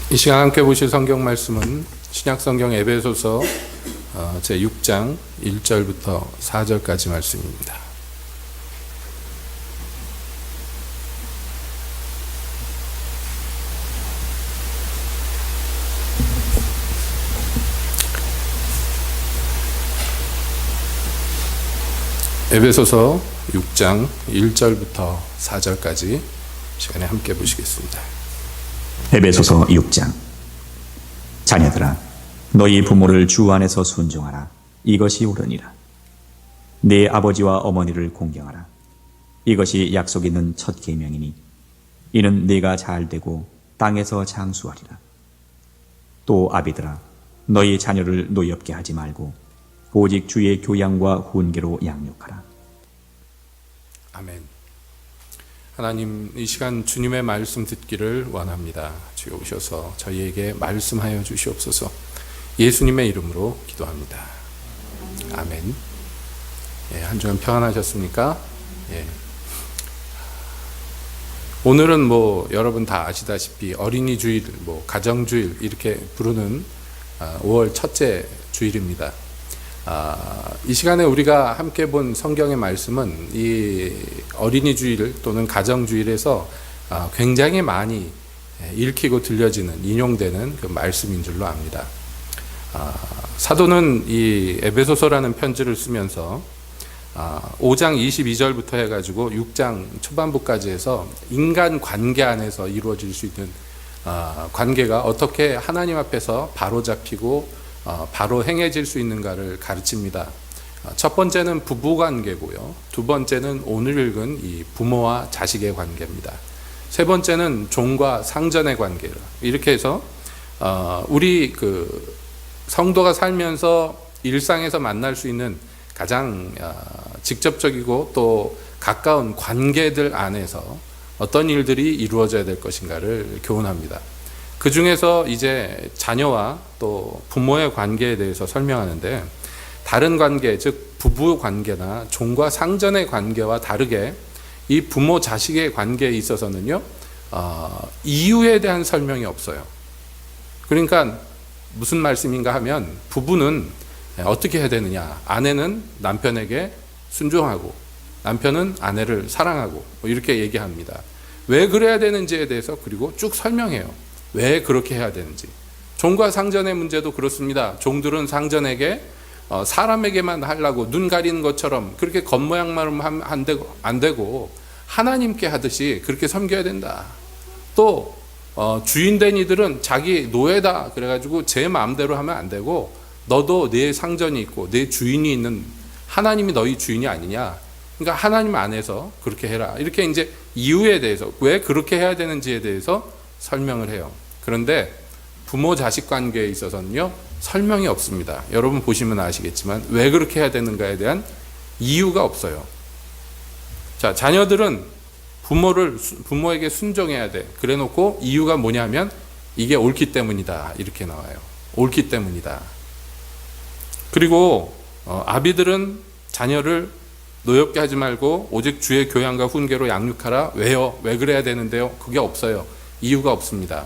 이 시간 함께 보실 성경 말씀은 신약성경 에베소서 제6장 1절부터 4절까지 말씀입니다. 에베소서 6장 1절부터 4절까지 시간에 함께 보시겠습니다. 에베소서 6장. 자녀들아, 너희 부모를 주 안에서 순종하라. 이것이 옳으니라. 네 아버지와 어머니를 공경하라. 이것이 약속 있는 첫 계명이니 이는 네가 잘되고 땅에서 장수하리라. 또 아비들아, 너희 자녀를 노엽게 하지 말고 오직 주의 교양과 훈계로 양육하라. 아멘. 하나님, 이 시간 주님의 말씀 듣기를 원합니다. 주여 오셔서 저희에게 말씀하여 주시옵소서. 예수님의 이름으로 기도합니다. 아멘. 한 주간 평안하셨습니까? 오늘은 여러분 다 아시다시피 어린이 주일, 가정주일 이렇게 부르는 5월 첫째 주일입니다. 이 시간에 우리가 함께 본 성경의 말씀은 이 어린이 주일 또는 가정 주일에서 굉장히 많이 읽히고 들려지는, 인용되는 그 말씀인 줄로 압니다. 사도는 이 에베소서라는 편지를 쓰면서 5장 22절부터 해가지고 6장 초반부까지 해서 인간 관계 안에서 이루어질 수 있는 관계가 어떻게 하나님 앞에서 바로잡히고 바로 행해질 수 있는가를 가르칩니다. 첫 번째는 부부 관계고요. 두 번째는 오늘 읽은 이 부모와 자식의 관계입니다. 세 번째는 종과 상전의 관계. 이렇게 해서 우리 그 성도가 살면서 일상에서 만날 수 있는 가장 직접적이고 또 가까운 관계들 안에서 어떤 일들이 이루어져야 될 것인가를 교훈합니다. 그 중에서 이제 자녀와 또 부모의 관계에 대해서 설명하는데, 다른 관계, 즉 부부 관계나 종과 상전의 관계와 다르게 이 부모 자식의 관계에 있어서는요, 이유에 대한 설명이 없어요. 그러니까 무슨 말씀인가 하면, 부부는 어떻게 해야 되느냐, 아내는 남편에게 순종하고 남편은 아내를 사랑하고 이렇게 얘기합니다. 왜 그래야 되는지에 대해서 그리고 쭉 설명해요. 왜 그렇게 해야 되는지. 종과 상전의 문제도 그렇습니다. 종들은 상전에게 사람에게만 하려고 눈 가리는 것처럼 그렇게 겉모양만 하면 안 되고 하나님께 하듯이 그렇게 섬겨야 된다. 또 주인된 이들은 자기 노예다 그래가지고 제 마음대로 하면 안 되고, 너도 내 상전이 있고 내 주인이 있는, 하나님이 너희 주인이 아니냐, 그러니까 하나님 안에서 그렇게 해라. 이렇게 이제 이유에 대해서, 왜 그렇게 해야 되는지에 대해서 설명을 해요. 그런데 부모 자식 관계에 있어서는요, 설명이 없습니다. 여러분 보시면 아시겠지만 왜 그렇게 해야 되는가에 대한 이유가 없어요. 자, 자녀들은 부모에게 순종해야 돼. 그래 놓고 이유가 뭐냐면 이게 옳기 때문이다. 이렇게 나와요. 옳기 때문이다. 그리고 아비들은 자녀를 노엽게 하지 말고 오직 주의 교양과 훈계로 양육하라. 왜요? 왜 그래야 되는데요? 그게 없어요. 이유가 없습니다.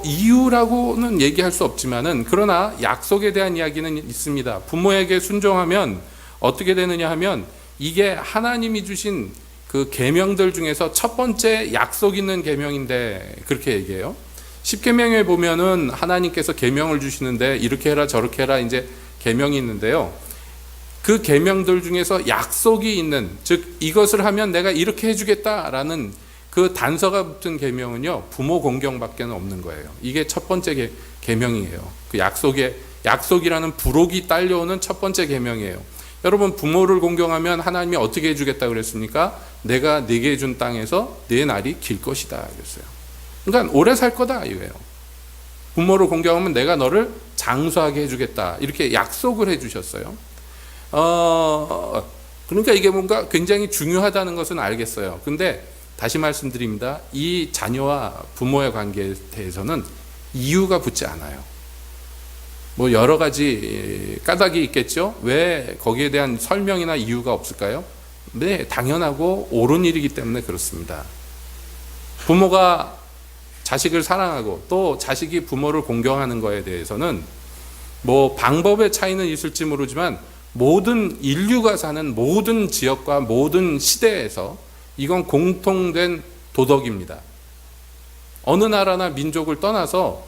이유라고는 얘기할 수 없지만은, 그러나 약속에 대한 이야기는 있습니다. 부모에게 순종하면 어떻게 되느냐 하면, 이게 하나님이 주신 그 계명들 중에서 첫 번째 약속 있는 계명인데, 그렇게 얘기해요. 10계명에 보면은 하나님께서 계명을 주시는데 이렇게 해라 저렇게 해라 이제 계명이 있는데요. 그 계명들 중에서 약속이 있는, 즉 이것을 하면 내가 이렇게 해주겠다라는 그 단서가 붙은 계명은요, 부모 공경밖에 없는 거예요. 이게 첫 번째 계명이에요. 그 약속이라는 부록이 딸려오는 첫 번째 계명이에요. 여러분, 부모를 공경하면 하나님이 어떻게 해주겠다 그랬습니까? 내가 네게 준 땅에서 네 날이 길 것이다 그랬어요. 그러니까 오래 살 거다 이거예요. 부모를 공경하면 내가 너를 장수하게 해주겠다, 이렇게 약속을 해주셨어요. 그러니까 이게 뭔가 굉장히 중요하다는 것은 알겠어요. 근데 다시 말씀드립니다. 이 자녀와 부모의 관계에 대해서는 이유가 붙지 않아요. 여러 가지 까닭이 있겠죠. 왜 거기에 대한 설명이나 이유가 없을까요? 네, 당연하고 옳은 일이기 때문에 그렇습니다. 부모가 자식을 사랑하고 또 자식이 부모를 공경하는 거에 대해서는 뭐 방법의 차이는 있을지 모르지만 모든 인류가 사는 모든 지역과 모든 시대에서 이건 공통된 도덕입니다. 어느 나라나 민족을 떠나서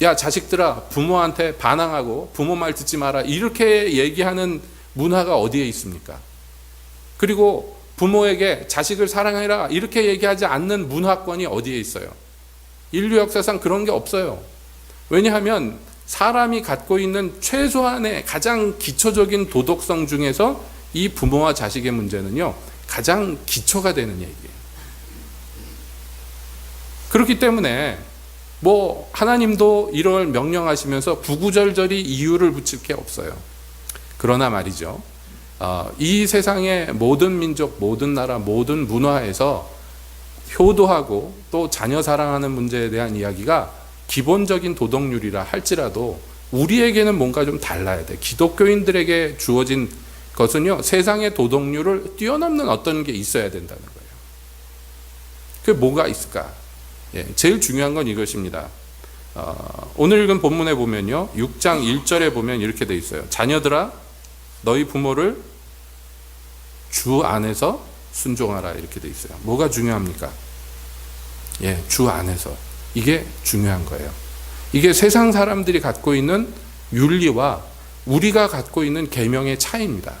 야 자식들아 부모한테 반항하고 부모 말 듣지 마라 이렇게 얘기하는 문화가 어디에 있습니까? 그리고 부모에게 자식을 사랑해라 이렇게 얘기하지 않는 문화권이 어디에 있어요? 인류 역사상 그런 게 없어요. 왜냐하면 사람이 갖고 있는 최소한의 가장 기초적인 도덕성 중에서 이 부모와 자식의 문제는요 가장 기초가 되는 얘기예요. 그렇기 때문에 뭐 하나님도 이걸 명령하시면서 구구절절히 이유를 붙일 게 없어요. 그러나 말이죠, 이 세상의 모든 민족, 모든 나라, 모든 문화에서 효도하고 또 자녀 사랑하는 문제에 대한 이야기가 기본적인 도덕률이라 할지라도 우리에게는 뭔가 좀 달라야 돼. 기독교인들에게 주어진 것은요 세상의 도덕률을 뛰어넘는 어떤 게 있어야 된다는 거예요. 그게 뭐가 있을까? 제일 중요한 건 이것입니다. 오늘 읽은 본문에 보면요 6장 1절에 보면 이렇게 돼 있어요. 자녀들아 너희 부모를 주 안에서 순종하라 이렇게 돼 있어요. 뭐가 중요합니까? 주 안에서. 이게 중요한 거예요. 이게 세상 사람들이 갖고 있는 윤리와 우리가 갖고 있는 계명의 차이입니다.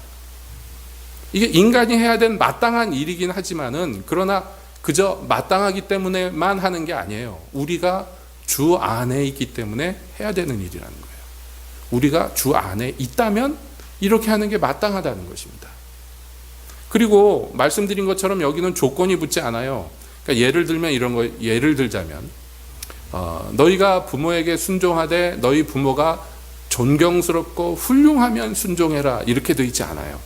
이게 인간이 해야 된 마땅한 일이긴 하지만은 그러나 그저 마땅하기 때문에만 하는 게 아니에요. 우리가 주 안에 있기 때문에 해야 되는 일이라는 거예요. 우리가 주 안에 있다면 이렇게 하는 게 마땅하다는 것입니다. 그리고 말씀드린 것처럼 여기는 조건이 붙지 않아요. 그러니까 예를 들면 이런 거, 예를 들자면 너희가 부모에게 순종하되 너희 부모가 존경스럽고 훌륭하면 순종해라 이렇게 되어 있지 않아요.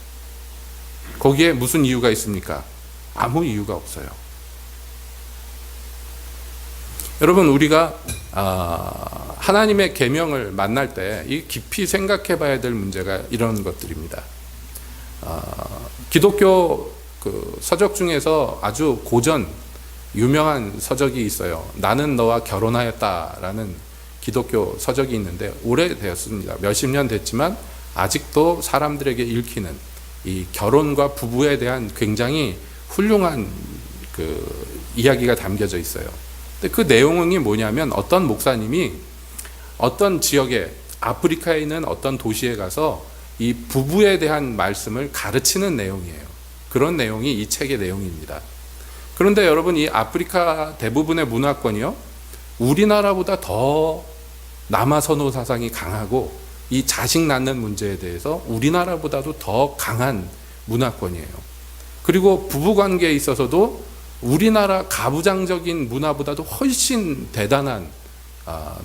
거기에 무슨 이유가 있습니까? 아무 이유가 없어요. 여러분 우리가 하나님의 계명을 만날 때 이 깊이 생각해 봐야 될 문제가 이런 것들입니다. 기독교 그 서적 중에서 아주 고전 유명한 서적이 있어요. 나는 너와 결혼하였다라는 기독교 서적이 있는데 오래되었습니다. 몇십 년 됐지만 아직도 사람들에게 읽히는 이 결혼과 부부에 대한 굉장히 훌륭한 그 이야기가 담겨져 있어요. 근데 그 내용이 뭐냐면 어떤 목사님이 어떤 지역에 아프리카에 있는 어떤 도시에 가서 이 부부에 대한 말씀을 가르치는 내용이에요. 그런 내용이 이 책의 내용입니다. 그런데 여러분 이 아프리카 대부분의 문화권이요 우리나라보다 더 남아선호 사상이 강하고 이 자식 낳는 문제에 대해서 우리나라보다도 더 강한 문화권이에요. 그리고 부부관계에 있어서도 우리나라 가부장적인 문화보다도 훨씬 대단한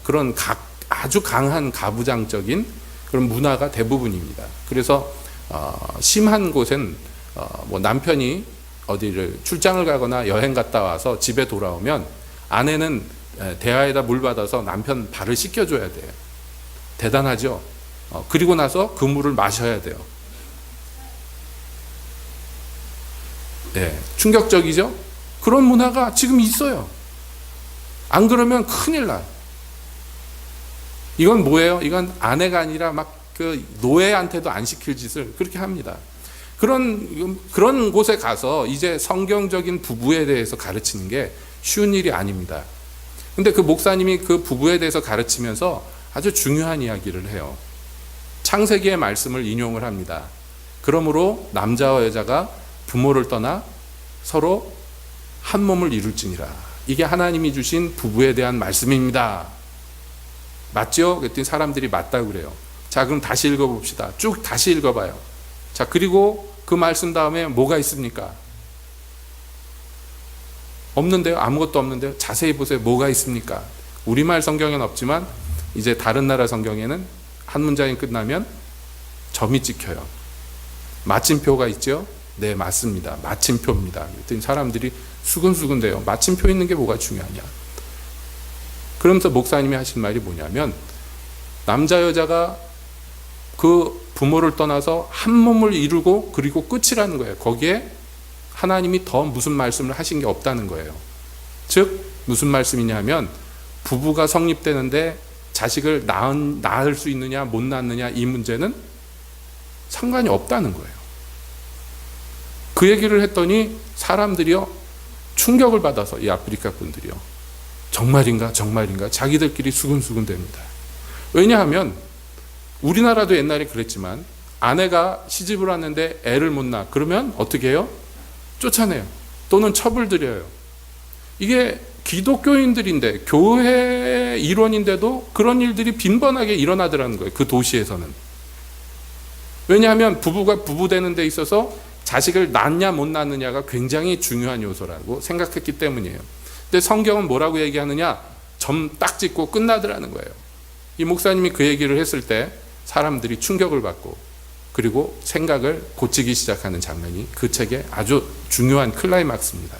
그런 아주 강한 가부장적인 그런 문화가 대부분입니다. 그래서 심한 곳은 뭐 남편이 어디를 출장을 가거나 여행 갔다 와서 집에 돌아오면 아내는 대야에다 물 받아서 남편 발을 씻겨줘야 돼요. 대단하죠? 그리고 나서 그 물을 마셔야 돼요. 충격적이죠? 그런 문화가 지금 있어요. 안 그러면 큰일 나요. 이건 뭐예요? 이건 아내가 아니라 막 그 노예한테도 안 시킬 짓을 그렇게 합니다. 그런 곳에 가서 이제 성경적인 부부에 대해서 가르치는 게 쉬운 일이 아닙니다. 근데 그 목사님이 그 부부에 대해서 가르치면서 아주 중요한 이야기를 해요. 창세기의 말씀을 인용을 합니다. 그러므로 남자와 여자가 부모를 떠나 서로 한 몸을 이룰지니라. 이게 하나님이 주신 부부에 대한 말씀입니다. 맞죠? 그랬더니 사람들이 맞다고 그래요. 자, 그럼 다시 읽어봅시다. 쭉 다시 읽어봐요. 자, 그리고 그 말씀 다음에 뭐가 있습니까? 없는데요? 아무것도 없는데요? 자세히 보세요. 뭐가 있습니까? 우리말 성경에는 없지만 이제 다른 나라 성경에는 한 문장이 끝나면 점이 찍혀요. 마침표가 있죠? 네, 맞습니다. 마침표입니다. 그랬더니 사람들이 수근수근대요. 마침표 있는 게 뭐가 중요하냐? 그러면서 목사님이 하신 말이 뭐냐면 남자 여자가 그 부모를 떠나서 한 몸을 이루고 그리고 끝이라는 거예요. 거기에 하나님이 더 무슨 말씀을 하신 게 없다는 거예요. 즉 무슨 말씀이냐 하면 부부가 성립되는데 자식을 낳을 수 있느냐 못 낳느냐 이 문제는 상관이 없다는 거예요. 그 얘기를 했더니 사람들이요 충격을 받아서 이 아프리카 분들이요 정말인가 자기들끼리 수근수근 됩니다. 왜냐하면 우리나라도 옛날에 그랬지만 아내가 시집을 왔는데 애를 못 낳아 그러면 어떻게 해요? 쫓아내요. 또는 처벌 드려요. 이게 기독교인들인데 교회 일원인데도 그런 일들이 빈번하게 일어나더라는 거예요. 그 도시에서는. 왜냐하면 부부가 부부되는 데 있어서 자식을 낳냐 못 낳느냐가 굉장히 중요한 요소라고 생각했기 때문이에요. 근데 성경은 뭐라고 얘기하느냐? 점 딱 찍고 끝나더라는 거예요. 이 목사님이 그 얘기를 했을 때 사람들이 충격을 받고 그리고 생각을 고치기 시작하는 장면이 그 책의 아주 중요한 클라이막스입니다.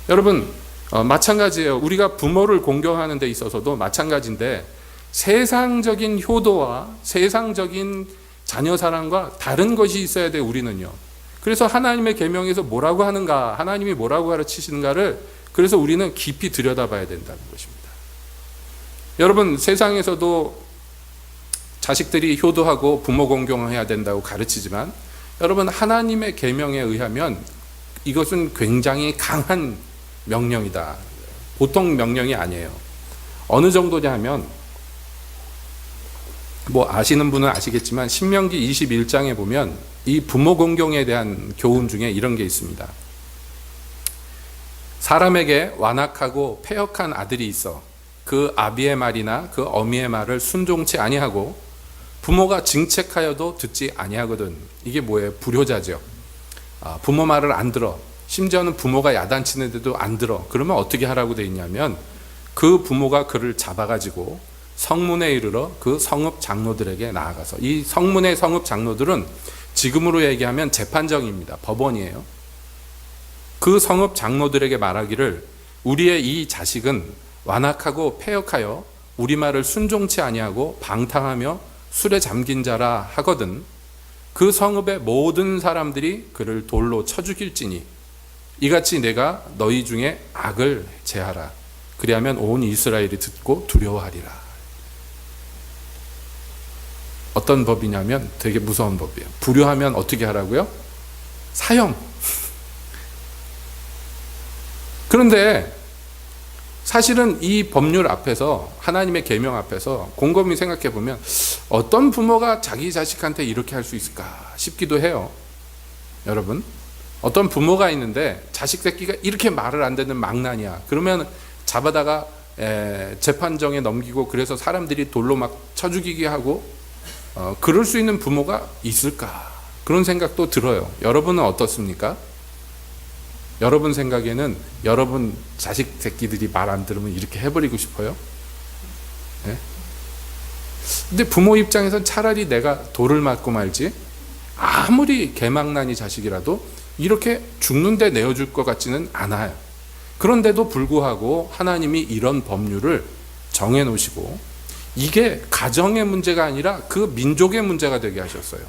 여러분 마찬가지예요. 우리가 부모를 공경하는 데 있어서도 마찬가지인데 세상적인 효도와 세상적인 자녀 사랑과 다른 것이 있어야 돼 우리는요. 그래서 하나님의 계명에서 뭐라고 하는가, 하나님이 뭐라고 가르치시는가를 그래서 우리는 깊이 들여다봐야 된다는 것입니다. 여러분 세상에서도 자식들이 효도하고 부모 공경해야 된다고 가르치지만 여러분 하나님의 계명에 의하면 이것은 굉장히 강한 명령이다. 보통 명령이 아니에요. 어느 정도냐 하면 뭐 아시는 분은 아시겠지만 신명기 21장에 보면 이 부모 공경에 대한 교훈 중에 이런 게 있습니다. 사람에게 완악하고 패역한 아들이 있어 그 아비의 말이나 그 어미의 말을 순종치 아니하고 부모가 징책하여도 듣지 아니하거든. 이게 뭐예요? 불효자죠. 부모 말을 안 들어. 심지어는 부모가 야단치는데도 안 들어. 그러면 어떻게 하라고 돼 있냐면 그 부모가 그를 잡아가지고 성문에 이르러 그 성읍 장로들에게 나아가서, 이 성문의 성읍 장로들은 지금으로 얘기하면 재판정입니다. 법원이에요. 그 성읍 장로들에게 말하기를 우리의 이 자식은 완악하고 패역하여 우리 말을 순종치 아니하고 방탕하며 술에 잠긴 자라 하거든. 그 성읍의 모든 사람들이 그를 돌로 쳐 죽일지니 이같이 내가 너희 중에 악을 제하라. 그리하면 온 이스라엘이 듣고 두려워하리라. 어떤 법이냐면 되게 무서운 법이에요. 불효하면 어떻게 하라고요? 사형. 그런데 사실은 이 법률 앞에서, 하나님의 계명 앞에서 곰곰이 생각해 보면 어떤 부모가 자기 자식한테 이렇게 할 수 있을까 싶기도 해요. 여러분, 어떤 부모가 있는데 자식 새끼가 이렇게 말을 안 듣는 망나니야. 그러면 잡아다가 재판정에 넘기고 그래서 사람들이 돌로 막 쳐 죽이게 하고 그럴 수 있는 부모가 있을까? 그런 생각도 들어요. 여러분은 어떻습니까? 여러분 생각에는 여러분 자식 새끼들이 말 안 들으면 이렇게 해버리고 싶어요? 네? 근데 부모 입장에선 차라리 내가 돌을 맞고 말지, 아무리 개망나니 자식이라도 이렇게 죽는데 내어줄 것 같지는 않아요. 그런데도 불구하고 하나님이 이런 법률을 정해놓으시고 이게 가정의 문제가 아니라 그 민족의 문제가 되게 하셨어요.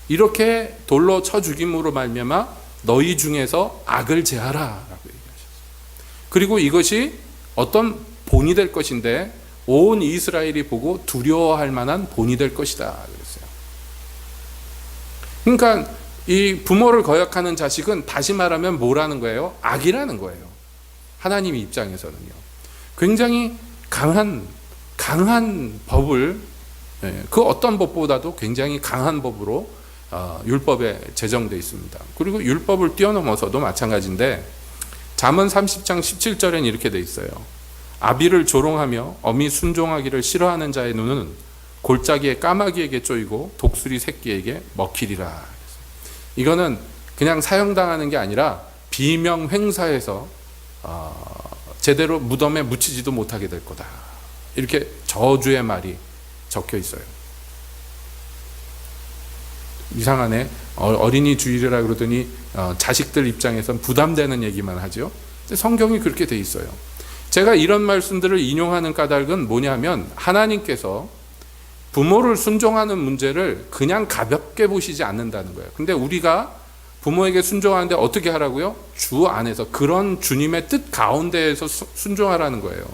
이렇게 돌로 쳐 죽임으로 말미암아 너희 중에서 악을 제하라 라고 얘기하셨어요. 그리고 이것이 어떤 본이 될 것인데 온 이스라엘이 보고 두려워할 만한 본이 될 것이다 그랬어요. 그러니까 이 부모를 거역하는 자식은 다시 말하면 뭐라는 거예요? 악이라는 거예요. 하나님 입장에서는요. 굉장히 강한 법을, 그 어떤 법보다도 굉장히 강한 법으로 율법에 제정되어 있습니다. 그리고 율법을 뛰어넘어서도 마찬가지인데 잠언 30장 17절엔 이렇게 돼 있어요. 아비를 조롱하며 어미 순종하기를 싫어하는 자의 눈은 골짜기의 까마귀에게 쪼이고 독수리 새끼에게 먹히리라. 이거는 그냥 사형당하는 게 아니라 비명 횡사해서 제대로 무덤에 묻히지도 못하게 될 거다. 이렇게 저주의 말이 적혀 있어요. 이상하네. 어린이 주일이라 그러더니 자식들 입장에선 부담되는 얘기만 하죠. 성경이 그렇게 돼 있어요. 제가 이런 말씀들을 인용하는 까닭은 뭐냐면 하나님께서 부모를 순종하는 문제를 그냥 가볍게 보시지 않는다는 거예요. 근데 우리가 부모에게 순종하는데 어떻게 하라고요? 주 안에서, 그런 주님의 뜻 가운데에서 순종하라는 거예요.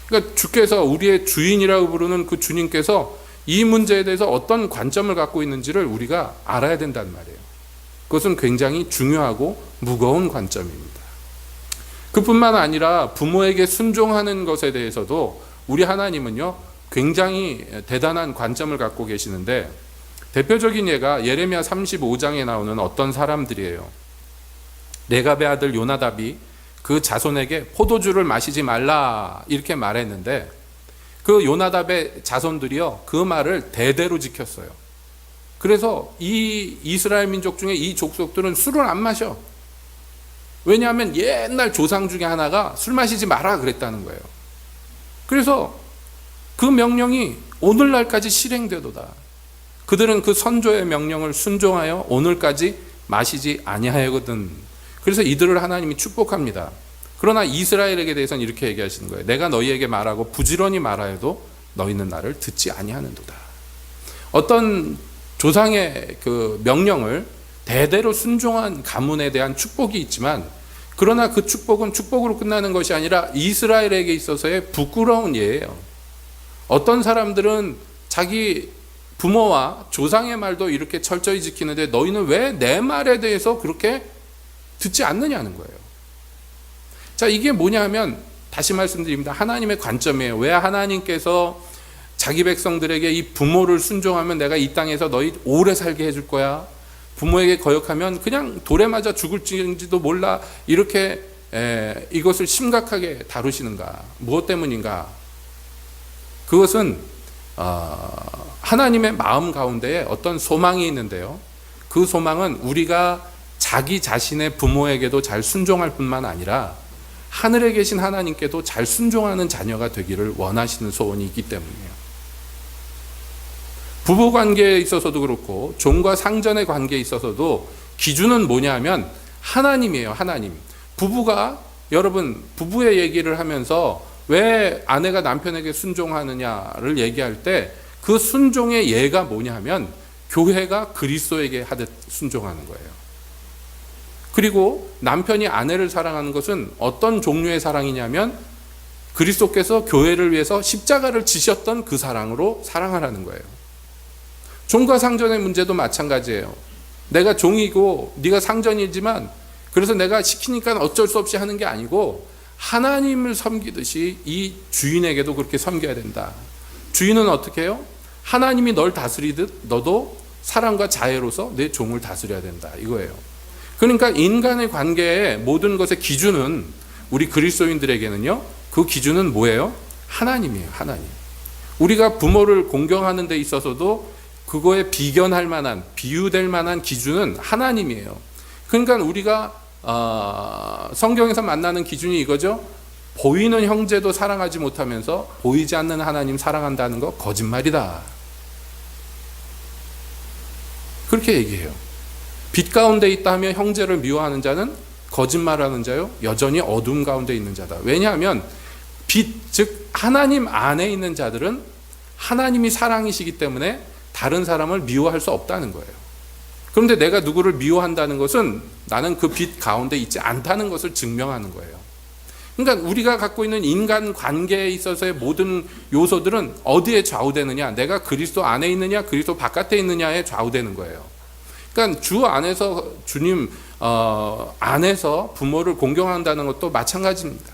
그러니까 주께서, 우리의 주인이라고 부르는 그 주님께서 이 문제에 대해서 어떤 관점을 갖고 있는지를 우리가 알아야 된단 말이에요. 그것은 굉장히 중요하고 무거운 관점입니다. 그뿐만 아니라 부모에게 순종하는 것에 대해서도 우리 하나님은요, 굉장히 대단한 관점을 갖고 계시는데, 대표적인 예가 예레미야 35장에 나오는 어떤 사람들이에요. 레갑의 아들 요나답이 그 자손에게 포도주를 마시지 말라 이렇게 말했는데, 그 요나답의 자손들이요, 그 말을 대대로 지켰어요. 그래서 이 이스라엘 민족 중에 이 족속들은 술을 안 마셔. 왜냐하면 옛날 조상 중에 하나가 술 마시지 마라 그랬다는 거예요. 그래서 그 명령이 오늘날까지 실행되도다. 그들은 그 선조의 명령을 순종하여 오늘까지 마시지 아니하거든. 그래서 이들을 하나님이 축복합니다. 그러나 이스라엘에게 대해서는 이렇게 얘기하시는 거예요. 내가 너희에게 말하고 부지런히 말하여도 너희는 나를 듣지 아니하는도다. 어떤 조상의 그 명령을 대대로 순종한 가문에 대한 축복이 있지만, 그러나 그 축복은 축복으로 끝나는 것이 아니라 이스라엘에게 있어서의 부끄러운 예예요. 어떤 사람들은 자기 부모와 조상의 말도 이렇게 철저히 지키는데 너희는 왜 내 말에 대해서 그렇게 듣지 않느냐는 거예요. 자, 이게 뭐냐 하면, 다시 말씀드립니다. 하나님의 관점이에요. 왜 하나님께서 자기 백성들에게 이 부모를 순종하면 내가 이 땅에서 너희 오래 살게 해줄 거야, 부모에게 거역하면 그냥 돌에 맞아 죽을지도 몰라, 이렇게 이것을 심각하게 다루시는가? 무엇 때문인가? 그것은 하나님의 마음 가운데에 어떤 소망이 있는데요, 그 소망은 우리가 자기 자신의 부모에게도 잘 순종할 뿐만 아니라 하늘에 계신 하나님께도 잘 순종하는 자녀가 되기를 원하시는 소원이 있기 때문이에요. 부부 관계에 있어서도 그렇고 종과 상전의 관계에 있어서도 기준은 뭐냐 하면 하나님이에요. 하나님. 부부가, 여러분, 부부의 얘기를 하면서 왜 아내가 남편에게 순종하느냐를 얘기할 때 그 순종의 예가 뭐냐 하면 교회가 그리스도에게 하듯 순종하는 거예요. 그리고 남편이 아내를 사랑하는 것은 어떤 종류의 사랑이냐면 그리스도께서 교회를 위해서 십자가를 지셨던 그 사랑으로 사랑하라는 거예요. 종과 상전의 문제도 마찬가지예요. 내가 종이고 네가 상전이지만, 그래서 내가 시키니까 어쩔 수 없이 하는 게 아니고 하나님을 섬기듯이 이 주인에게도 그렇게 섬겨야 된다. 주인은 어떻게 해요? 하나님이 널 다스리듯 너도 사랑과 자애로서 내 종을 다스려야 된다, 이거예요. 그러니까 인간의 관계의 모든 것의 기준은, 우리 그리스도인들에게는요, 그 기준은 뭐예요? 하나님이에요. 하나님. 우리가 부모를 공경하는 데 있어서도 그거에 비견할 만한, 비유될 만한 기준은 하나님이에요. 그러니까 우리가 성경에서 만나는 기준이 이거죠. 보이는 형제도 사랑하지 못하면서 보이지 않는 하나님 사랑한다는 거 거짓말이다. 그렇게 얘기해요. 빛 가운데 있다 하면 형제를 미워하는 자는 거짓말하는 자요, 여전히 어둠 가운데 있는 자다. 왜냐하면 빛, 즉 하나님 안에 있는 자들은 하나님이 사랑이시기 때문에 다른 사람을 미워할 수 없다는 거예요. 그런데 내가 누구를 미워한다는 것은 나는 그 빛 가운데 있지 않다는 것을 증명하는 거예요. 그러니까 우리가 갖고 있는 인간 관계에 있어서의 모든 요소들은 어디에 좌우되느냐? 내가 그리스도 안에 있느냐, 그리스도 바깥에 있느냐에 좌우되는 거예요. 그러니까 주 안에서, 주님 안에서 부모를 공경한다는 것도 마찬가지입니다.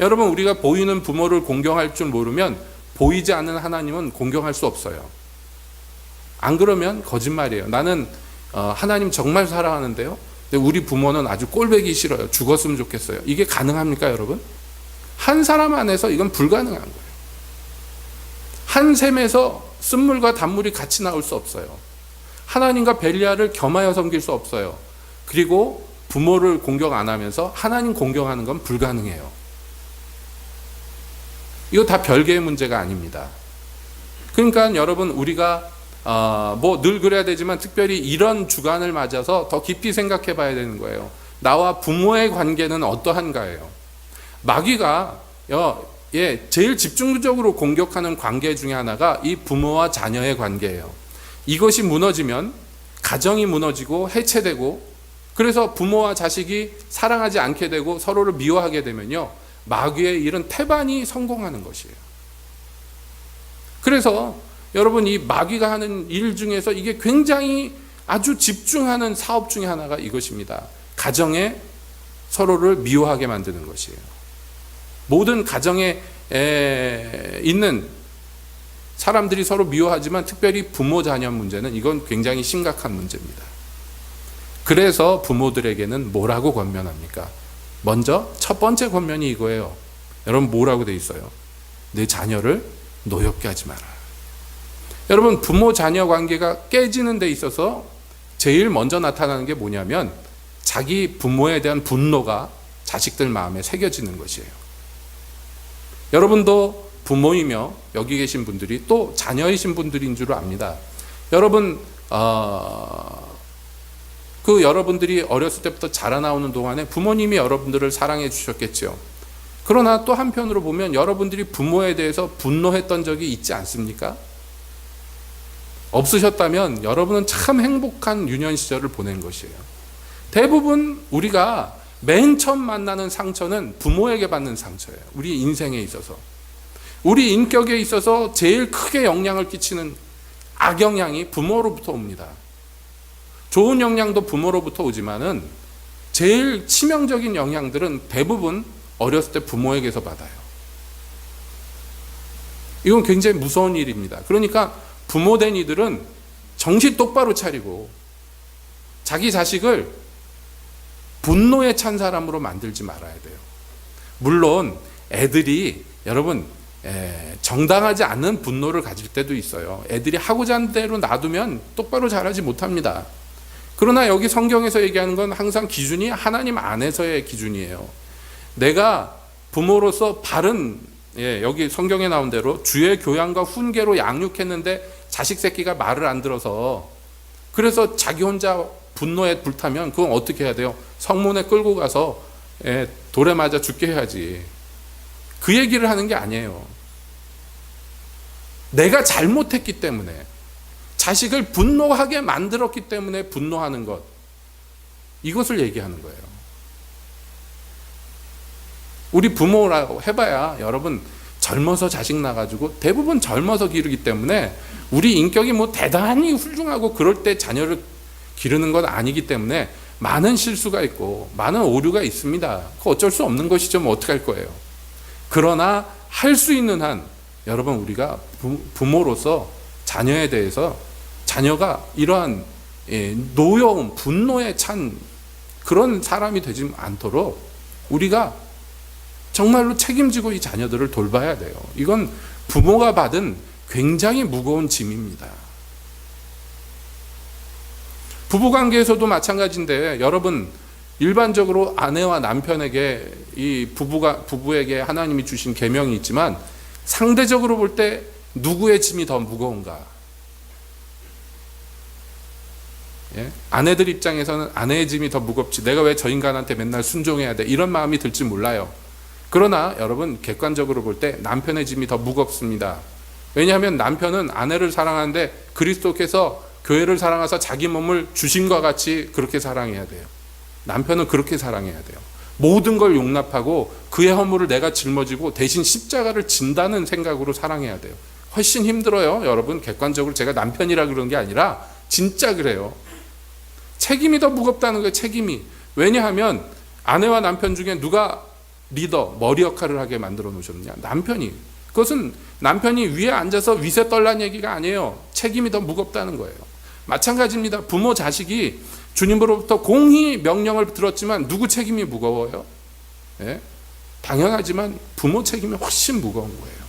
여러분, 우리가 보이는 부모를 공경할 줄 모르면 보이지 않는 하나님은 공경할 수 없어요. 안 그러면 거짓말이에요. 나는 하나님 정말 사랑하는데요, 근데 우리 부모는 아주 꼴보기 싫어요. 죽었으면 좋겠어요. 이게 가능합니까, 여러분? 한 사람 안에서 이건 불가능한 거예요. 한 샘에서 쓴물과 단물이 같이 나올 수 없어요. 하나님과 벨리알을 겸하여 섬길 수 없어요. 그리고 부모를 공경 안 하면서 하나님 공경하는 건 불가능해요. 이거 다 별개의 문제가 아닙니다. 그러니까 여러분, 우리가 뭐 늘 그래야 되지만 특별히 이런 주간을 맞아서 더 깊이 생각해 봐야 되는 거예요. 나와 부모의 관계는 어떠한가예요. 마귀가 제일 집중적으로 공격하는 관계 중에 하나가 이 부모와 자녀의 관계예요. 이것이 무너지면 가정이 무너지고 해체되고, 그래서 부모와 자식이 사랑하지 않게 되고 서로를 미워하게 되면요, 마귀의 일은 태반이 성공하는 것이에요. 그래서 여러분, 이 마귀가 하는 일 중에서 이게 굉장히 아주 집중하는 사업 중에 하나가 이것입니다. 가정에 서로를 미워하게 만드는 것이에요. 모든 가정에 있는 사람들이 서로 미워하지만 특별히 부모 자녀 문제는 이건 굉장히 심각한 문제입니다. 그래서 부모들에게는 뭐라고 권면합니까? 먼저 첫 번째 권면이 이거예요. 여러분, 뭐라고 돼 있어요? 내 자녀를 노엽게 하지 마라. 여러분, 부모 자녀 관계가 깨지는 데 있어서 제일 먼저 나타나는 게 뭐냐면 자기 부모에 대한 분노가 자식들 마음에 새겨지는 것이에요. 여러분도 부모이며 여기 계신 분들이 또 자녀이신 분들인 줄 압니다. 여러분, 여러분들이 어렸을 때부터 자라나오는 동안에 부모님이 여러분들을 사랑해 주셨겠죠. 그러나 또 한편으로 보면 여러분들이 부모에 대해서 분노했던 적이 있지 않습니까? 없으셨다면 여러분은 참 행복한 유년 시절을 보낸 것이에요. 대부분 우리가 맨 처음 만나는 상처는 부모에게 받는 상처예요. 우리 인생에 있어서. 우리 인격에 있어서 제일 크게 영향을 끼치는 악영향이 부모로부터 옵니다. 좋은 영향도 부모로부터 오지만은 제일 치명적인 영향들은 대부분 어렸을 때 부모에게서 받아요. 이건 굉장히 무서운 일입니다. 그러니까 부모된 이들은 정신 똑바로 차리고 자기 자식을 분노에 찬 사람으로 만들지 말아야 돼요. 물론 애들이 여러분 정당하지 않는 분노를 가질 때도 있어요. 애들이 하고자 하는 대로 놔두면 똑바로 자라지 못합니다. 그러나 여기 성경에서 얘기하는 건 항상 기준이 하나님 안에서의 기준이에요. 내가 부모로서 바른, 여기 성경에 나온 대로 주의 교양과 훈계로 양육했는데 자식 새끼가 말을 안 들어서, 그래서 자기 혼자 분노에 불타면 그건 어떻게 해야 돼요? 성문에 끌고 가서 돌에 맞아 죽게 해야지. 그 얘기를 하는 게 아니에요. 내가 잘못했기 때문에, 자식을 분노하게 만들었기 때문에 분노하는 것, 이것을 얘기하는 거예요. 우리 부모라고 해봐야 여러분 젊어서 자식 낳아가지고 대부분 젊어서 기르기 때문에 우리 인격이 뭐 대단히 훌륭하고 그럴 때 자녀를 기르는 건 아니기 때문에 많은 실수가 있고 많은 오류가 있습니다. 그거 어쩔 수 없는 것이죠. 뭐 어떡할 거예요. 그러나 할 수 있는 한 여러분, 우리가 부모로서 자녀에 대해서, 자녀가 이러한 노여움, 분노에 찬 그런 사람이 되지 않도록 우리가 정말로 책임지고 이 자녀들을 돌봐야 돼요. 이건 부모가 받은 굉장히 무거운 짐입니다. 부부관계에서도 마찬가지인데, 여러분, 일반적으로 아내와 남편에게 이 부부에게 하나님이 주신 계명이 있지만 상대적으로 볼 때 누구의 짐이 더 무거운가? 아내들 입장에서는 아내의 짐이 더 무겁지, 내가 왜 저 인간한테 맨날 순종해야 돼, 이런 마음이 들지 몰라요. 그러나 여러분, 객관적으로 볼 때 남편의 짐이 더 무겁습니다. 왜냐하면 남편은 아내를 사랑하는데 그리스도께서 교회를 사랑하사 자기 몸을 주신 것 같이 그렇게 사랑해야 돼요. 남편은 그렇게 사랑해야 돼요. 모든 걸 용납하고 그의 허물을 내가 짊어지고 대신 십자가를 진다는 생각으로 사랑해야 돼요. 훨씬 힘들어요. 여러분, 객관적으로 제가 남편이라 그러는 게 아니라 진짜 그래요. 책임이 더 무겁다는 거예요. 책임이. 왜냐하면 아내와 남편 중에 누가 리더, 머리 역할을 하게 만들어 놓으셨느냐? 남편이. 그것은 남편이 위에 앉아서 위세 떨란 얘기가 아니에요. 책임이 더 무겁다는 거예요. 마찬가지입니다. 부모 자식이 주님으로부터 공히 명령을 들었지만 누구 책임이 무거워요? 당연하지만 부모 책임이 훨씬 무거운 거예요.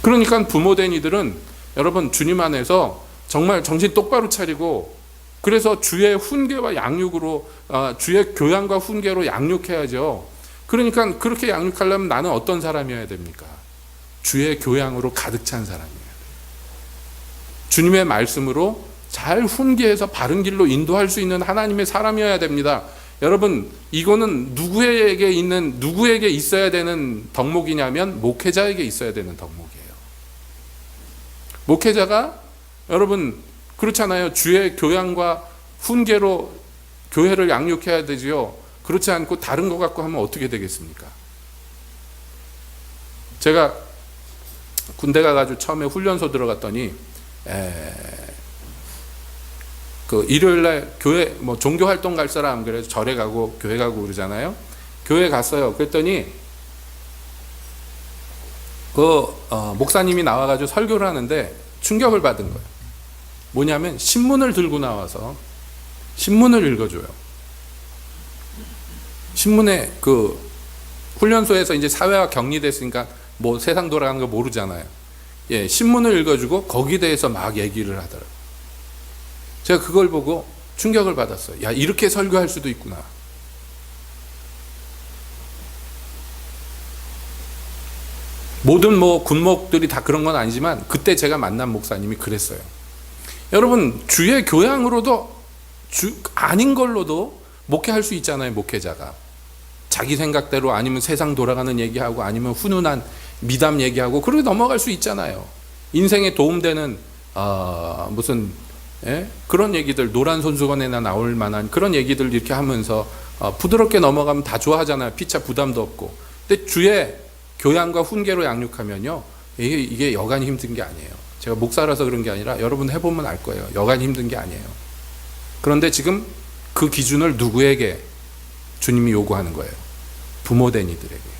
그러니까 부모된 이들은 여러분, 주님 안에서 정말 정신 똑바로 차리고, 그래서 주의 훈계와 양육으로, 주의 교양과 훈계로 양육해야죠. 그러니까 그렇게 양육하려면 나는 어떤 사람이어야 됩니까? 주의 교양으로 가득 찬 사람이어야 돼요. 주님의 말씀으로 잘 훈계해서 바른 길로 인도할 수 있는 하나님의 사람이어야 됩니다. 여러분, 이거는 누구에게 있어야 되는 덕목이냐면 목회자에게 있어야 되는 덕목이에요. 목회자가 여러분 그렇잖아요. 주의 교양과 훈계로 교회를 양육해야 되지요. 그렇지 않고 다른 거 갖고 하면 어떻게 되겠습니까? 제가 군대 가가지고 처음에 훈련소 들어갔더니 그 일요일날 교회 뭐 종교 활동 갈 사람 그래서 절에 가고 교회 가고 그러잖아요. 교회 갔어요. 그랬더니 목사님이 나와가지고 설교를 하는데 충격을 받은 거예요. 뭐냐면 신문을 들고 나와서 신문을 읽어줘요. 신문에 그 훈련소에서 이제 사회화 격리됐으니까 뭐 세상 돌아가는 거 모르잖아요. 예, 신문을 읽어주고 거기에 대해서 막 얘기를 하더라고요. 제가 그걸 보고 충격을 받았어요. 야, 이렇게 설교할 수도 있구나. 모든 뭐 군목들이 다 그런 건 아니지만 그때 제가 만난 목사님이 그랬어요. 여러분 주의 교양으로도 아닌 걸로도 목회할 수 있잖아요. 목회자가 자기 생각대로 아니면 세상 돌아가는 얘기하고 아니면 훈훈한 미담 얘기하고 그러고 넘어갈 수 있잖아요. 인생에 도움되는 무슨 그런 얘기들 노란 손수건에나 나올 만한 그런 얘기들 이렇게 하면서 부드럽게 넘어가면 다 좋아하잖아요. 피차 부담도 없고. 근데 주의 교양과 훈계로 양육하면요 이게 여간 힘든 게 아니에요. 제가 목사라서 그런 게 아니라 여러분 해보면 알 거예요. 여간 힘든 게 아니에요. 그런데 지금 그 기준을 누구에게 주님이 요구하는 거예요? 부모된 이들에게.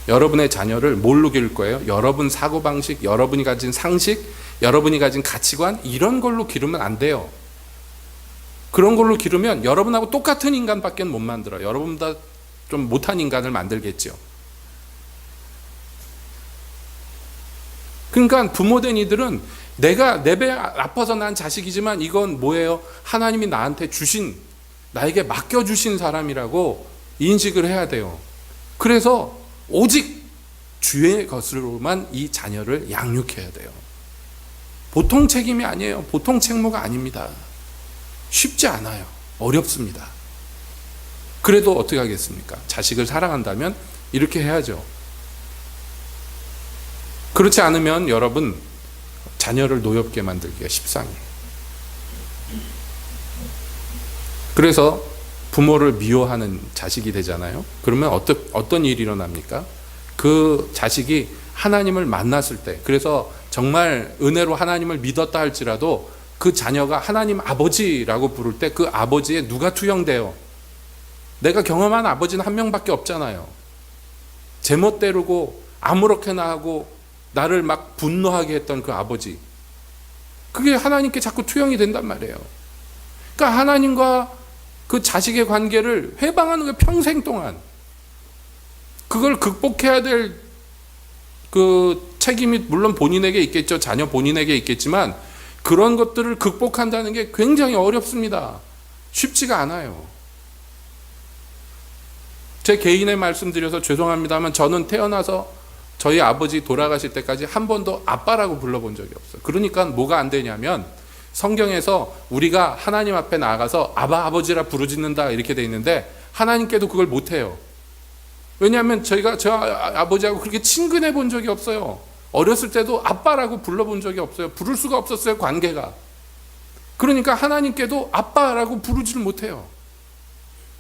여러분의 자녀를 뭘로 기를 거예요? 여러분 사고방식, 여러분이 가진 상식, 여러분이 가진 가치관 이런 걸로 기르면 안 돼요. 그런 걸로 기르면 여러분하고 똑같은 인간밖에 못 만들어요. 여러분보다 좀 못한 인간을 만들겠죠. 그러니까 부모된 이들은 내가 내 배 아파서 난 자식이지만 이건 뭐예요? 하나님이 나한테 주신 나에게 맡겨주신 사람이라고 인식을 해야 돼요. 그래서 오직 주의 것으로만 이 자녀를 양육해야 돼요. 보통 책임이 아니에요. 보통 책무가 아닙니다. 쉽지 않아요. 어렵습니다. 그래도 어떻게 하겠습니까? 자식을 사랑한다면 이렇게 해야죠. 그렇지 않으면 여러분 자녀를 노엽게 만들기가 십상이에요. 그래서 부모를 미워하는 자식이 되잖아요. 그러면 어떤 일이 일어납니까? 그 자식이 하나님을 만났을 때, 그래서 정말 은혜로 하나님을 믿었다 할지라도 그 자녀가 하나님 아버지라고 부를 때 그 아버지에 누가 투영돼요? 내가 경험한 아버지는 한 명밖에 없잖아요. 제멋대로고 아무렇게나 하고 나를 막 분노하게 했던 그 아버지, 그게 하나님께 자꾸 투영이 된단 말이에요. 그러니까 하나님과 그 자식의 관계를 회방하는 게 평생 동안 그걸 극복해야 될 그 책임이 물론 본인에게 있겠죠. 자녀 본인에게 있겠지만 그런 것들을 극복한다는 게 굉장히 어렵습니다. 쉽지가 않아요. 제 개인의 말씀드려서 죄송합니다만 저는 태어나서 저희 아버지 돌아가실 때까지 한 번도 아빠라고 불러본 적이 없어요. 그러니까 뭐가 안 되냐면 성경에서 우리가 하나님 앞에 나아가서 아바 아버지라 부르짖는다 이렇게 돼 있는데 하나님께도 그걸 못해요. 왜냐하면 저 아버지하고 그렇게 친근해 본 적이 없어요. 어렸을 때도 아빠라고 불러본 적이 없어요. 부를 수가 없었어요. 관계가. 그러니까 하나님께도 아빠라고 부르지를 못해요.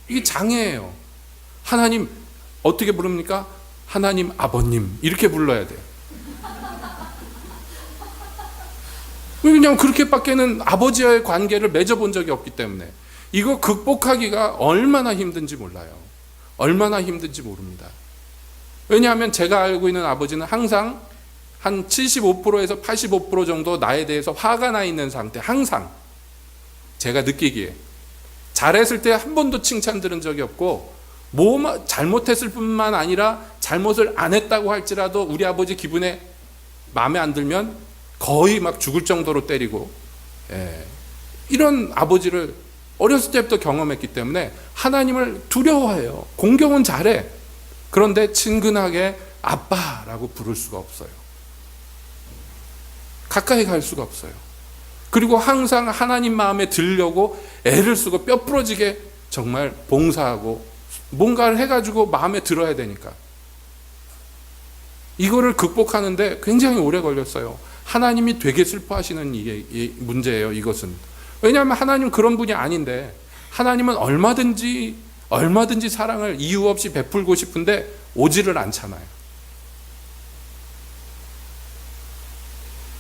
이게 장애예요. 하나님 어떻게 부릅니까? 하나님 아버님 이렇게 불러야 돼요. 왜냐하면 그렇게밖에는 아버지와의 관계를 맺어본 적이 없기 때문에 이거 극복하기가 얼마나 힘든지 몰라요. 얼마나 힘든지 모릅니다. 왜냐하면 제가 알고 있는 아버지는 항상 한 75%에서 85% 정도 나에 대해서 화가 나 있는 상태. 항상 제가 느끼기에 잘했을 때 한 번도 칭찬 들은 적이 없고 뭐 잘못했을 뿐만 아니라 잘못을 안 했다고 할지라도 우리 아버지 기분에 마음에 안 들면 거의 막 죽을 정도로 때리고, 이런 아버지를 어렸을 때부터 경험했기 때문에 하나님을 두려워해요. 공경은 잘해. 그런데 친근하게 아빠라고 부를 수가 없어요. 가까이 갈 수가 없어요. 그리고 항상 하나님 마음에 들려고 애를 쓰고 뼈 부러지게 정말 봉사하고 뭔가를 해가지고 마음에 들어야 되니까 이거를 극복하는데 굉장히 오래 걸렸어요. 하나님이 되게 슬퍼하시는 이게 이 문제예요. 이것은. 왜냐하면 하나님은 그런 분이 아닌데, 하나님은 얼마든지 사랑을 이유 없이 베풀고 싶은데 오지를 않잖아요.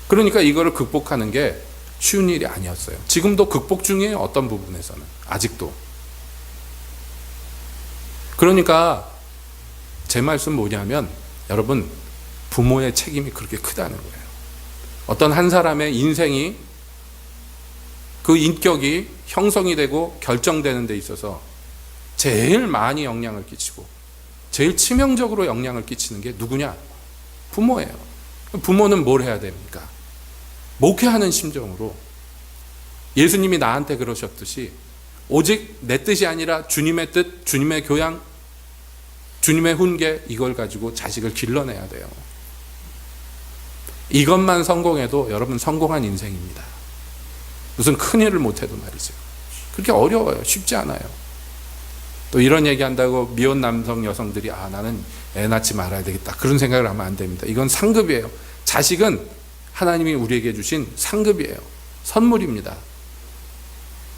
그러니까 이거를 극복하는 게 쉬운 일이 아니었어요. 지금도 극복 중이에요. 어떤 부분에서는 아직도. 그러니까 제 말씀 뭐냐면, 여러분, 부모의 책임이 그렇게 크다는 거예요. 어떤 한 사람의 인생이, 그 인격이 형성이 되고 결정되는 데 있어서 제일 많이 영향을 끼치고 제일 치명적으로 영향을 끼치는 게 누구냐? 부모예요. 부모는 뭘 해야 됩니까? 목회하는 심정으로, 예수님이 나한테 그러셨듯이 오직 내 뜻이 아니라 주님의 뜻, 주님의 교양, 주님의 훈계, 이걸 가지고 자식을 길러내야 돼요. 이것만 성공해도 여러분 성공한 인생입니다. 무슨 큰일을 못해도 말이죠. 그렇게 어려워요. 쉽지 않아요. 또 이런 얘기한다고 미혼 남성 여성들이 나는 애 낳지 말아야 되겠다, 그런 생각을 하면 안 됩니다. 이건 상급이에요. 자식은 하나님이 우리에게 주신 상급이에요. 선물입니다.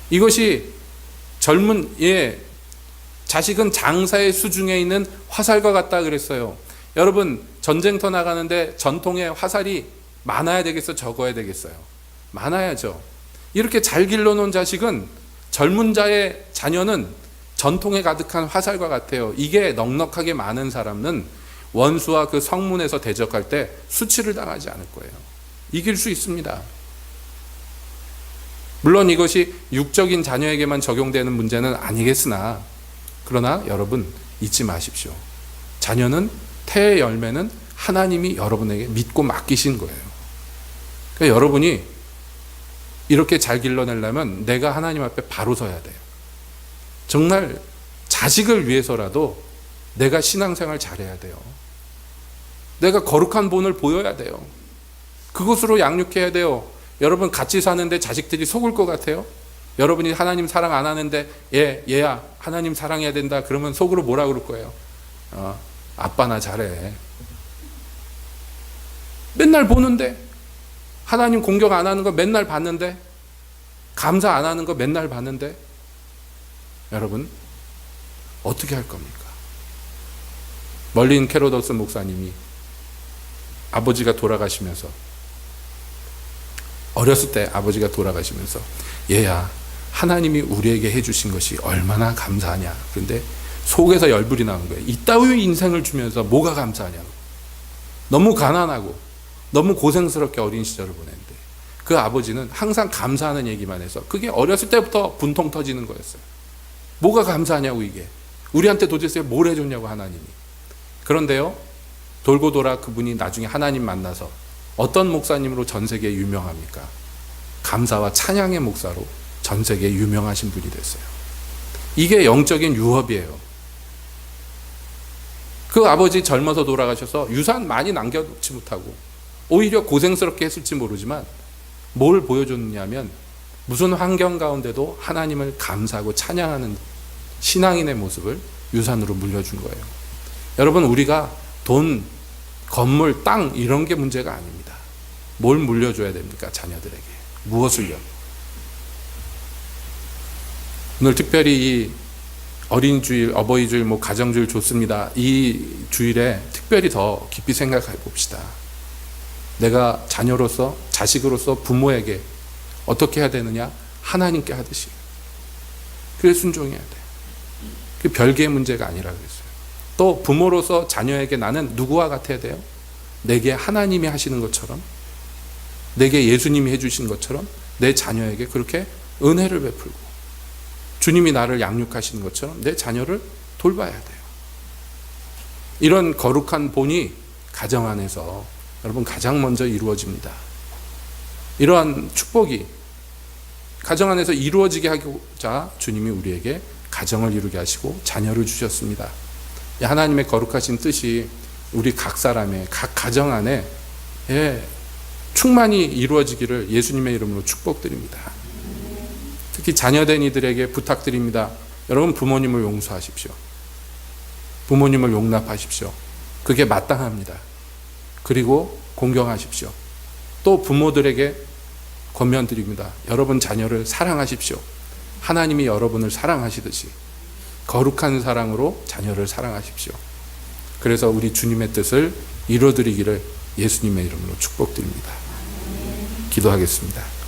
이것이 자식은 장사의 수중에 있는 화살과 같다 그랬어요. 여러분, 전쟁터 나가는데 전통의 화살이 많아야 되겠어, 적어야 되겠어요? 많아야죠. 이렇게 잘 길러놓은 자식은, 젊은 자의 자녀는 전통에 가득한 화살과 같아요. 이게 넉넉하게 많은 사람은 원수와 그 성문에서 대적할 때 수치를 당하지 않을 거예요. 이길 수 있습니다. 물론 이것이 육적인 자녀에게만 적용되는 문제는 아니겠으나, 그러나 여러분 잊지 마십시오. 자녀는, 태의 열매는 하나님이 여러분에게 믿고 맡기신 거예요. 그러니까 여러분이 이렇게 잘 길러내려면 내가 하나님 앞에 바로 서야 돼요. 정말 자식을 위해서라도 내가 신앙생활 잘해야 돼요. 내가 거룩한 본을 보여야 돼요. 그것으로 양육해야 돼요. 여러분, 같이 사는데 자식들이 속을 것 같아요? 여러분이 하나님 사랑 안 하는데 얘야 하나님 사랑해야 된다 그러면 속으로 뭐라 그럴 거예요? 아빠 나 잘해. 맨날 보는데, 하나님 공격 안 하는 거 맨날 봤는데, 감사 안 하는 거 맨날 봤는데, 여러분 어떻게 할 겁니까? 멀린 캐로더스 목사님이 아버지가 돌아가시면서, 어렸을 때 아버지가 돌아가시면서, 얘야 하나님이 우리에게 해주신 것이 얼마나 감사하냐. 그런데 속에서 열불이 나는 거예요. 이따위 인생을 주면서 뭐가 감사하냐고. 너무 가난하고 너무 고생스럽게 어린 시절을 보냈는데, 그 아버지는 항상 감사하는 얘기만 해서 그게 어렸을 때부터 분통 터지는 거였어요. 뭐가 감사하냐고, 이게 우리한테 도대체 뭘 해줬냐고 하나님이. 그런데요, 돌고 돌아 그분이 나중에 하나님 만나서 어떤 목사님으로 전 세계에 유명합니까? 감사와 찬양의 목사로 전 세계에 유명하신 분이 됐어요. 이게 영적인 유업이에요. 그 아버지 젊어서 돌아가셔서 유산 많이 남겨놓지 못하고 오히려 고생스럽게 했을지 모르지만 뭘 보여줬냐면, 무슨 환경 가운데도 하나님을 감사하고 찬양하는 신앙인의 모습을 유산으로 물려준 거예요. 여러분, 우리가 돈, 건물, 땅 이런 게 문제가 아닙니다. 뭘 물려줘야 됩니까? 자녀들에게. 무엇을요? 오늘 특별히 이 어린이주일, 어버이주일, 가정주일 좋습니다. 이 주일에 특별히 더 깊이 생각해 봅시다. 내가 자녀로서, 자식으로서 부모에게 어떻게 해야 되느냐? 하나님께 하듯이. 그래 순종해야 돼. 그 별개의 문제가 아니라 그랬어요. 또 부모로서 자녀에게 나는 누구와 같아야 돼요? 내게 하나님이 하시는 것처럼, 내게 예수님이 해주신 것처럼 내 자녀에게 그렇게 은혜를 베풀고, 주님이 나를 양육하시는 것처럼 내 자녀를 돌봐야 돼요. 이런 거룩한 본이 가정 안에서 여러분 가장 먼저 이루어집니다. 이러한 축복이 가정 안에서 이루어지게 하고자 주님이 우리에게 가정을 이루게 하시고 자녀를 주셨습니다. 하나님의 거룩하신 뜻이 우리 각 사람의 각 가정 안에 충만히 이루어지기를 예수님의 이름으로 축복드립니다. 특히 자녀된 이들에게 부탁드립니다. 여러분, 부모님을 용서하십시오. 부모님을 용납하십시오. 그게 마땅합니다. 그리고 공경하십시오. 또 부모들에게 권면드립니다. 여러분 자녀를 사랑하십시오. 하나님이 여러분을 사랑하시듯이 거룩한 사랑으로 자녀를 사랑하십시오. 그래서 우리 주님의 뜻을 이루어드리기를 예수님의 이름으로 축복드립니다. 기도하겠습니다.